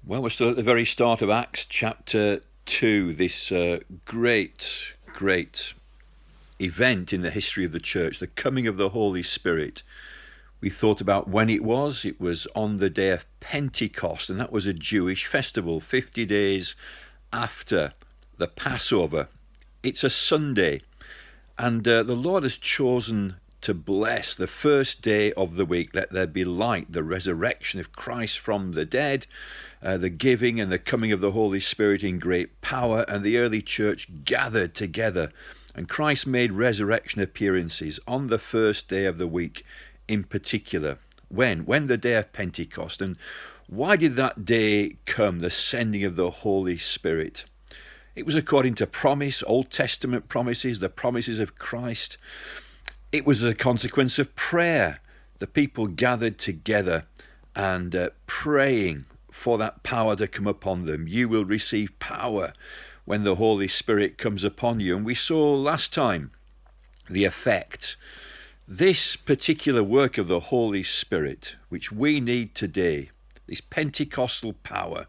Well, we're still at the very start of Acts chapter 2, this great event in the history of the church, the coming of the Holy Spirit. We thought about when it was. It was on the day of Pentecost, and that was a Jewish festival, 50 days after the Passover. It's a Sunday, and the Lord has chosen to bless the first day of the week. Let there be light, the resurrection of Christ from the dead, the giving and the coming of the Holy Spirit in great power, and the early church gathered together. And Christ made resurrection appearances on the first day of the week in particular. When the day of Pentecost. And why did that day come, the sending of the Holy Spirit? It was according to promise, Old Testament promises, the promises of Christ. It was a consequence of prayer. The people gathered together and praying for that power to come upon them. You will receive power when the Holy Spirit comes upon you. And we saw last time the effect. This particular work of the Holy Spirit, which we need today, this Pentecostal power,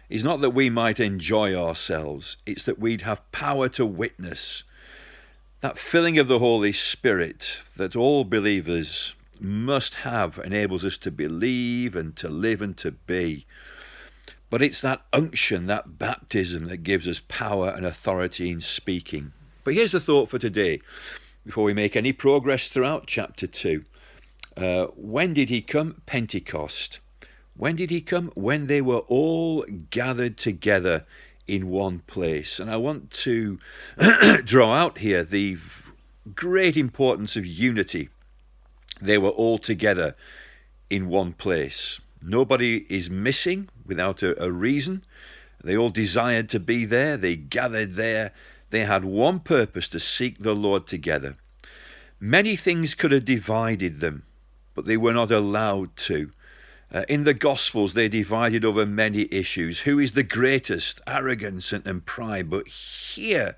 is not that we might enjoy ourselves. It's that we'd have power to witness. That filling of the Holy Spirit that all believers must have enables us to believe and to live and to be. But it's that unction, that baptism that gives us power and authority in speaking. But here's the thought for today, before we make any progress throughout chapter 2. When did he come? Pentecost. When did he come? When they were all gathered together in one place. And I want to draw out here the great importance of unity. They were all together in one place. Nobody is missing without a reason. They all desired to be there. They gathered there. They had one purpose, to seek the Lord together. Many things could have divided them, but they were not allowed to. In the Gospels, they divided over many issues. Who is the greatest? Arrogance and pride. But here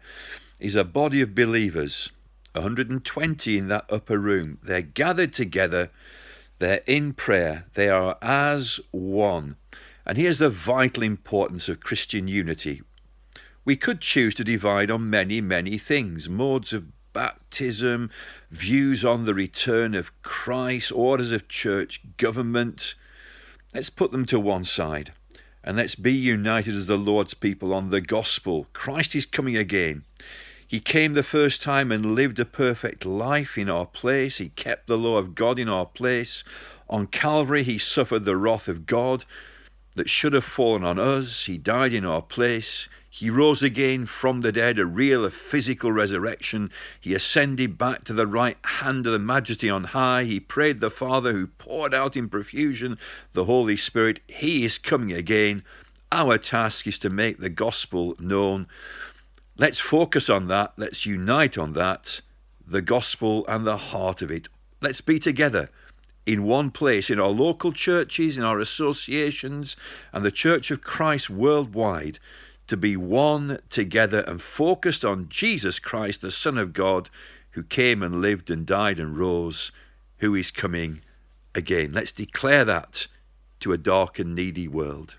is a body of believers, 120 in that upper room. They're gathered together. They're in prayer. They are as one. And here's the vital importance of Christian unity. We could choose to divide on many things. Modes of baptism, views on the return of Christ, orders of church government. Let's put them to one side. And let's be united as the Lord's people on the gospel. Christ is coming again. He came the first time and lived a perfect life in our place. He kept the law of God in our place. On Calvary, he suffered the wrath of God that should have fallen on us. He died in our place. He rose again from the dead, a physical resurrection. He ascended back to the right hand of the Majesty on high. He prayed the Father, who poured out in profusion the Holy Spirit. He is coming again. Our task is to make the gospel known. Let's focus on that. Let's unite on that, the gospel and the heart of it. Let's be together in one place, in our local churches, in our associations, and the Church of Christ worldwide, to be one together and focused on Jesus Christ, the Son of God, who came and lived and died and rose, who is coming again. Let's declare that to a dark and needy world.